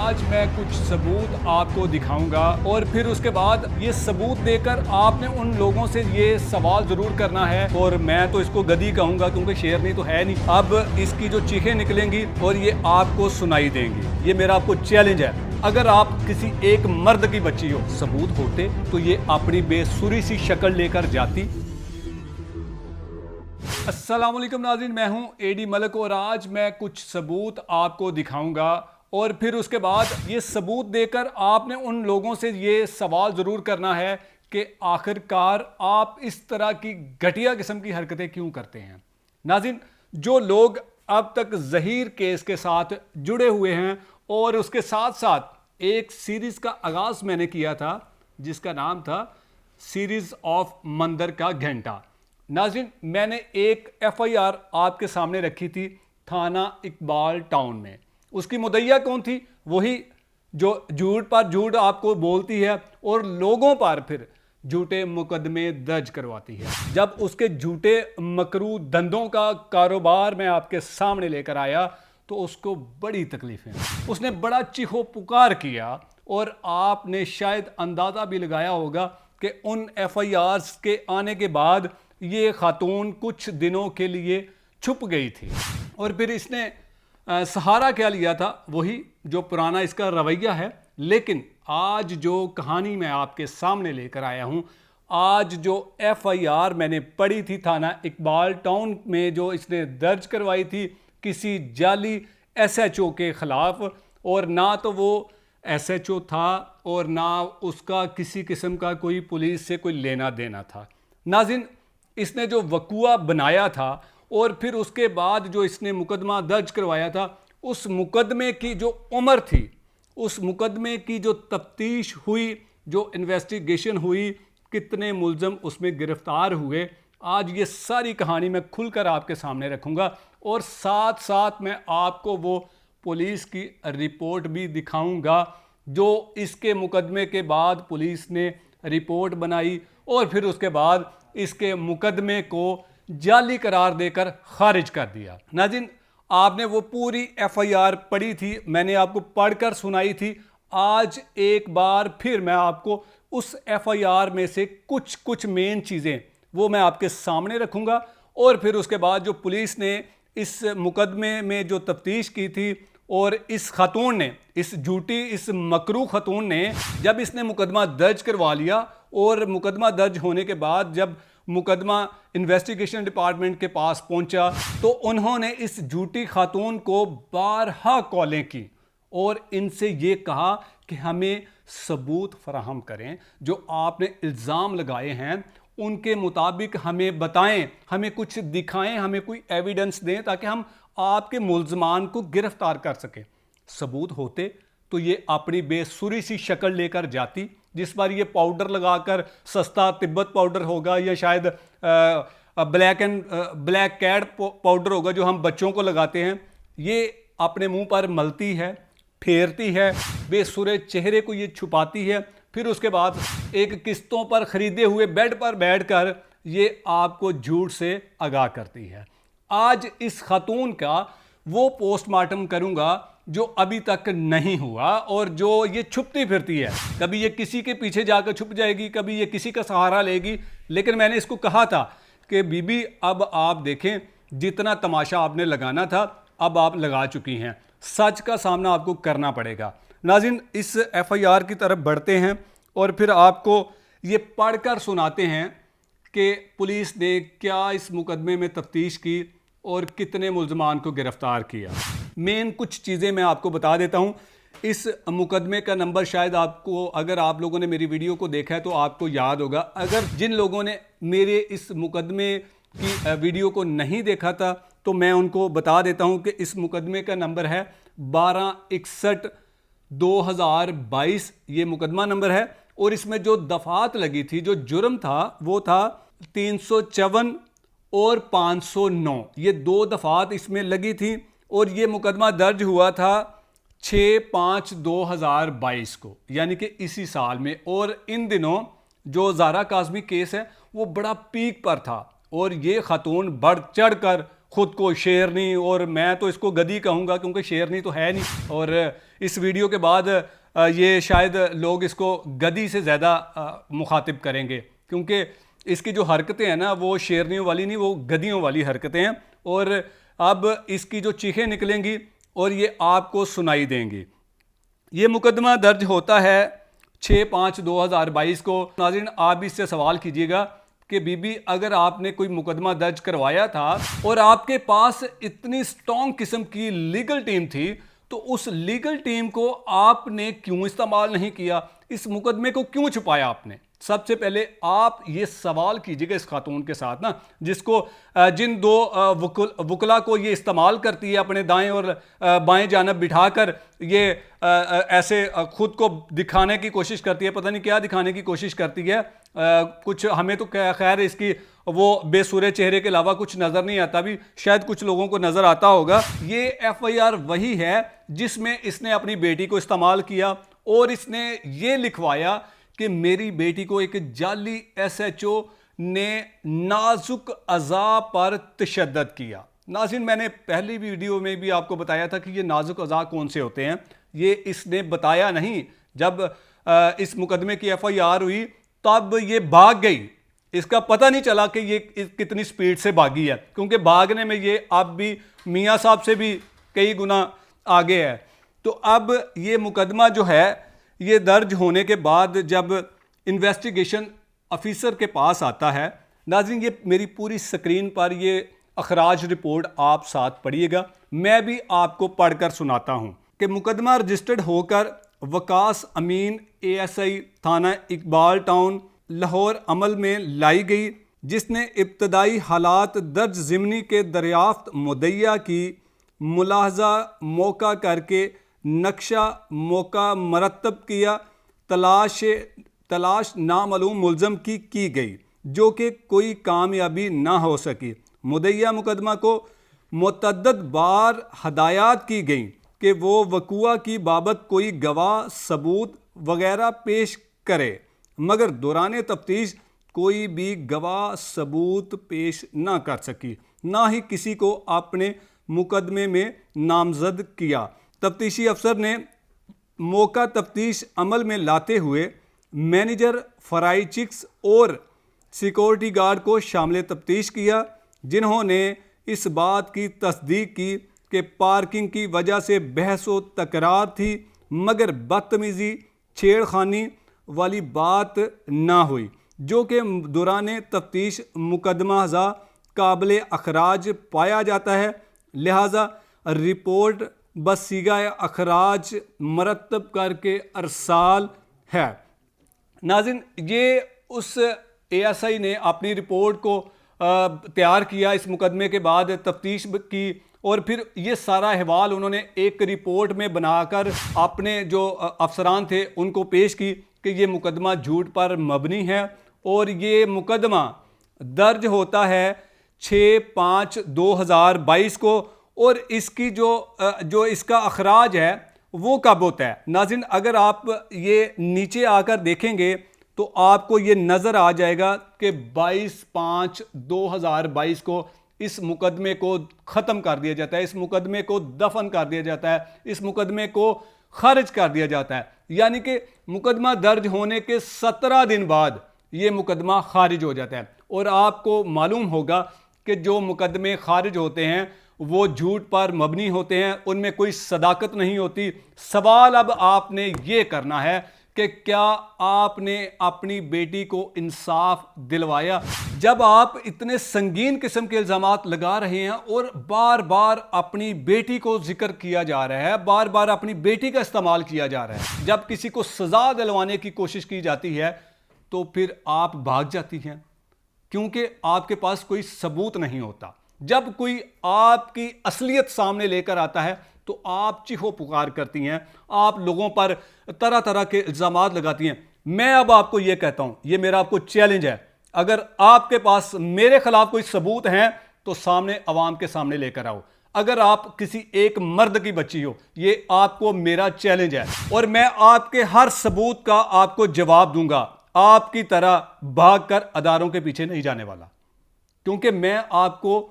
आज मैं कुछ सबूत आपको दिखाऊंगा और फिर उसके बाद ये सबूत देकर आपने उन लोगों से ये सवाल जरूर करना है। और मैं तो इसको गधी कहूंगा क्योंकि शेर नहीं तो है नहीं। अब इसकी जो चीखें निकलेंगी और ये आपको सुनाई देंगी। ये मेरा आपको चैलेंज है। अगर आप किसी एक मर्द की बच्ची हो, सबूत होते तो ये अपनी बेसुरी सी शक्ल लेकर जाती। अस्सलाम वालेकुम नाज़रीन, मैं हूं एडी मलिक और आज मैं कुछ सबूत आपको दिखाऊंगा और फिर उसके बाद ये सबूत देकर आपने उन लोगों से ये सवाल ज़रूर करना है कि आखिरकार आप इस तरह की घटिया किस्म की हरकतें क्यों करते हैं। नाज़रीन, जो लोग अब तक ज़हीर केस के साथ जुड़े हुए हैं और उसके साथ साथ एक सीरीज़ का आगाज़ मैंने किया था जिसका नाम था सीरीज़ ऑफ मंदिर का घंटा। नाज़रीन, मैंने एक FIR आपके सामने रखी थी थाना इकबाल टाउन में। उसकी मुद्दइया कौन थी? वही जो झूठ पर झूठ आपको बोलती है और लोगों पर फिर झूठे मुकदमे दर्ज करवाती है। जब उसके झूठे मकरू धंधों का कारोबार मैं आपके सामने लेकर आया तो उसको बड़ी तकलीफें, उसने बड़ा चीखो पुकार किया और आपने शायद अंदाज़ा भी लगाया होगा कि उन FIRs के आने के बाद ये खातून कुछ दिनों के लिए छुप गई थी और फिर इसने सहारा क्या लिया था, वही जो पुराना इसका रवैया है। लेकिन आज जो कहानी मैं आपके सामने लेकर आया हूँ, आज जो FIR मैंने पढ़ी थी थाना इकबाल टाउन में जो इसने दर्ज करवाई थी किसी जाली SHO के ख़िलाफ़, और ना तो वो SHO था और ना उसका किसी किस्म का कोई पुलिस से कोई लेना देना था। नाज़रीन, इसने जो वकुआ बनाया था और फिर उसके बाद जो इसने मुकदमा दर्ज करवाया था, उस मुकदमे की जो उम्र थी, उस मुकदमे की जो तफ्तीश हुई, जो इन्वेस्टिगेशन हुई, कितने मुलज़म उसमें गिरफ्तार हुए, आज ये सारी कहानी मैं खुलकर आपके सामने रखूँगा और साथ साथ मैं आपको वो पुलिस की रिपोर्ट भी दिखाऊँगा जो इसके मुकदमे के बाद पुलिस ने रिपोर्ट बनाई और फिर उसके बाद इसके मुकदमे को जाली करार देकर खारिज कर दिया। नाज़रीन, आपने वो पूरी FIR पढ़ी थी, मैंने आपको पढ़कर सुनाई थी। आज एक बार फिर मैं आपको उस FIR में से कुछ मेन चीज़ें वो मैं आपके सामने रखूँगा और फिर उसके बाद जो पुलिस ने इस मुकदमे में जो तफ्तीश की थी और इस खातून ने, इस झूठी, इस मकरू खातून ने जब इसने मुकदमा दर्ज करवा लिया और मुकदमा दर्ज होने के बाद जब मुकदमा इन्वेस्टिगेशन डिपार्टमेंट के पास पहुंचा तो उन्होंने इस झूठी खातून को बारहा कॉलें की और इनसे ये कहा कि हमें सबूत फराहम करें, जो आपने इल्ज़ाम लगाए हैं उनके मुताबिक हमें बताएं, हमें कुछ दिखाएं, हमें कोई एविडेंस दें ताकि हम आपके मुल्ज़मान को गिरफ्तार कर सकें। सबूत होते तो ये अपनी बेसुरी सी शक्ल लेकर जाती। जिस बार ये पाउडर लगाकर, सस्ता तिब्बत पाउडर होगा या शायद ब्लैक कैट पाउडर होगा जो हम बच्चों को लगाते हैं, ये अपने मुंह पर मलती है, फेरती है, बेसुरे चेहरे को ये छुपाती है, फिर उसके बाद एक किस्तों पर ख़रीदे हुए बेड पर बैठकर ये आपको झूठ से आगाह करती है। आज इस खातून का वो पोस्टमार्टम करूंगा जो अभी तक नहीं हुआ और जो ये छुपती फिरती है। कभी ये किसी के पीछे जाकर छुप जाएगी, कभी ये किसी का सहारा लेगी। लेकिन मैंने इसको कहा था कि बीबी, अब आप देखें, जितना तमाशा आपने लगाना था अब आप लगा चुकी हैं, सच का सामना आपको करना पड़ेगा। नाज़रीन, इस FIR की तरफ बढ़ते हैं और फिर आपको ये पढ़कर सुनाते हैं कि पुलिस ने क्या इस मुकदमे में तफ्तीश की और कितने मुल्ज़मान को गिरफ्तार किया। मेन कुछ चीज़ें मैं आपको बता देता हूँ। इस मुकदमे का नंबर शायद आपको, अगर आप लोगों ने मेरी वीडियो को देखा है तो आपको याद होगा। अगर जिन लोगों ने मेरे इस मुकदमे की वीडियो को नहीं देखा था तो मैं उनको बता देता हूँ कि इस मुकदमे का नंबर है 1261/2022, ये मुकदमा नंबर है। और इसमें जो दफ़ात लगी थी, जो जुर्म था, वो था 354 और 509, ये 2 दफ़ात इसमें लगी थी और ये मुकदमा दर्ज हुआ था 6/5/2022 को, यानी कि इसी साल में। और इन दिनों जो ज़ारा काज़मी केस है वो बड़ा पीक पर था और ये खातून बढ़ चढ़ कर خود کو شیرنی، اور میں تو اس کو گدی کہوں گا کیونکہ شیرنی تو ہے نہیں، اور اس ویڈیو کے بعد یہ شاید لوگ اس کو گدی سے زیادہ مخاطب کریں گے، کیونکہ اس کی جو حرکتیں ہیں نا وہ شیرنیوں والی نہیں، وہ گدیوں والی حرکتیں ہیں، اور اب اس کی جو چیخیں نکلیں گی اور یہ آپ کو سنائی دیں گی۔ یہ مقدمہ درج ہوتا ہے 6/5/2022 کو۔ ناظرین آپ بھی اس سے سوال کیجئے گا کہ بی بی اگر آپ نے کوئی مقدمہ درج کروایا تھا اور آپ کے پاس اتنی سٹرونگ قسم کی لیگل ٹیم تھی تو اس لیگل ٹیم کو آپ نے کیوں استعمال نہیں کیا؟ اس مقدمے کو کیوں چھپایا آپ نے؟ سب سے پہلے آپ یہ سوال کیجئے گا اس خاتون کے ساتھ نا، جس کو جن دو وکلا کو یہ استعمال کرتی ہے اپنے دائیں اور بائیں جانب بٹھا کر، یہ ایسے خود کو دکھانے کی کوشش کرتی ہے، پتہ نہیں کیا دکھانے کی کوشش کرتی ہے، کچھ ہمیں تو خیر اس کی وہ بے سورے چہرے کے علاوہ کچھ نظر نہیں آتا، بھی شاید کچھ لوگوں کو نظر آتا ہوگا۔ یہ ایف آئی آر وہی ہے جس میں اس نے اپنی بیٹی کو استعمال کیا اور اس نے یہ لکھوایا کہ میری بیٹی کو ایک جعلی ایس ایچ او نے نازک اعضاء پر تشدد کیا۔ ناظرین میں نے پہلی ویڈیو میں بھی آپ کو بتایا تھا کہ یہ نازک اعضاء کون سے ہوتے ہیں، یہ اس نے بتایا نہیں۔ جب اس مقدمے کی ایف آئی آر ہوئی تب یہ بھاگ گئی، اس کا پتہ نہیں چلا کہ یہ کتنی سپیڈ سے بھاگی ہے، کیونکہ بھاگنے میں یہ اب بھی میاں صاحب سے بھی کئی گنا آگے ہے۔ تو اب یہ مقدمہ جو ہے یہ درج ہونے کے بعد جب انویسٹیگیشن افیسر کے پاس آتا ہے، ناظرین یہ میری پوری سکرین پر یہ اخراج رپورٹ آپ ساتھ پڑھیے گا، میں بھی آپ کو پڑھ کر سناتا ہوں کہ مقدمہ رجسٹرڈ ہو کر وکاس امین اے ایس آئی تھانہ اقبال ٹاؤن لاہور عمل میں لائی گئی، جس نے ابتدائی حالات درج ضمنی کے دریافت مدعیہ کی ملاحظہ موقع کر کے نقشہ موقع مرتب کیا، تلاش نامعلوم ملزم کی گئی جو کہ کوئی کامیابی نہ ہو سکی۔ مدعیہ مقدمہ کو متعدد بار ہدایات کی گئیں کہ وہ وقوع کی بابت کوئی گواہ ثبوت وغیرہ پیش کرے، مگر دوران تفتیش کوئی بھی گواہ ثبوت پیش نہ کر سکی، نہ ہی کسی کو اپنے مقدمے میں نامزد کیا۔ تفتیشی افسر نے موقع تفتیش عمل میں لاتے ہوئے مینیجر فرائی چکس اور سیکورٹی گارڈ کو شامل تفتیش کیا، جنہوں نے اس بات کی تصدیق کی کہ پارکنگ کی وجہ سے بحث و تکرار تھی، مگر بدتمیزی چھیڑ خانی والی بات نہ ہوئی، جو کہ دوران تفتیش مقدمہ ازا قابل اخراج پایا جاتا ہے، لہذا رپورٹ بصیغہ اخراج مرتب کر کے ارسال ہے۔ ناظرین یہ اس اے ایس آئی نے اپنی رپورٹ کو تیار کیا اس مقدمے کے بعد، تفتیش کی، اور پھر یہ سارا احوال انہوں نے ایک رپورٹ میں بنا کر اپنے جو افسران تھے ان کو پیش کی کہ یہ مقدمہ جھوٹ پر مبنی ہے، اور یہ مقدمہ درج ہوتا ہے 6/5/2022 کو، اور اس کی جو اس کا اخراج ہے وہ کب ہوتا ہے؟ ناظرین اگر آپ یہ نیچے آ کر دیکھیں گے تو آپ کو یہ نظر آ جائے گا کہ 22/5/2022 کو اس مقدمے کو ختم کر دیا جاتا ہے، اس مقدمے کو دفن کر دیا جاتا ہے، اس مقدمے کو خارج کر دیا جاتا ہے، یعنی کہ مقدمہ درج ہونے کے 17 دن بعد یہ مقدمہ خارج ہو جاتا ہے۔ اور آپ کو معلوم ہوگا کہ جو مقدمے خارج ہوتے ہیں وہ جھوٹ پر مبنی ہوتے ہیں، ان میں کوئی صداقت نہیں ہوتی۔ سوال اب آپ نے یہ کرنا ہے کہ کیا آپ نے اپنی بیٹی کو انصاف دلوایا؟ جب آپ اتنے سنگین قسم کے الزامات لگا رہے ہیں اور بار بار اپنی بیٹی کو ذکر کیا جا رہا ہے، بار بار اپنی بیٹی کا استعمال کیا جا رہا ہے، جب کسی کو سزا دلوانے کی کوشش کی جاتی ہے تو پھر آپ بھاگ جاتی ہیں، کیونکہ آپ کے پاس کوئی ثبوت نہیں ہوتا۔ جب کوئی آپ کی اصلیت سامنے لے کر آتا ہے تو آپ چیخو پکار کرتی ہیں، آپ لوگوں پر طرح طرح کے الزامات لگاتی ہیں۔ میں اب آپ کو یہ کہتا ہوں، یہ میرا آپ کو چیلنج ہے، اگر آپ کے پاس میرے خلاف کوئی ثبوت ہیں تو سامنے عوام کے سامنے لے کر آؤ۔ اگر آپ کسی ایک مرد کی بچی ہو، یہ آپ کو میرا چیلنج ہے، اور میں آپ کے ہر ثبوت کا آپ کو جواب دوں گا۔ آپ کی طرح بھاگ کر اداروں کے پیچھے نہیں جانے والا، کیونکہ میں آپ کو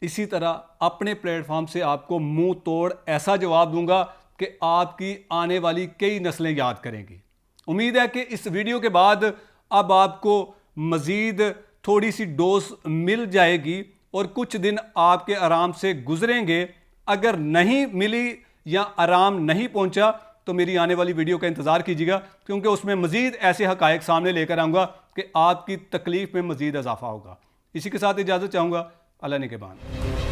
इसी तरह अपने प्लेटफॉर्म से आपको मुंह तोड़ ऐसा जवाब दूंगा कि आपकी आने वाली कई नस्लें याद करेंगी। उम्मीद है कि इस वीडियो के बाद अब आपको मज़ीद थोड़ी सी डोज मिल जाएगी और कुछ दिन आपके आराम से गुजरेंगे। अगर नहीं मिली या आराम नहीं पहुंचा तो मेरी आने वाली वीडियो का इंतज़ार कीजिएगा, क्योंकि उसमें मज़ीद ऐसे हक़ाइक़ सामने लेकर आऊँगा कि आपकी तकलीफ़ में मज़ीद इजाफा होगा। इसी के साथ इजाज़त चाहूँगा। अल्लाह निगहबान।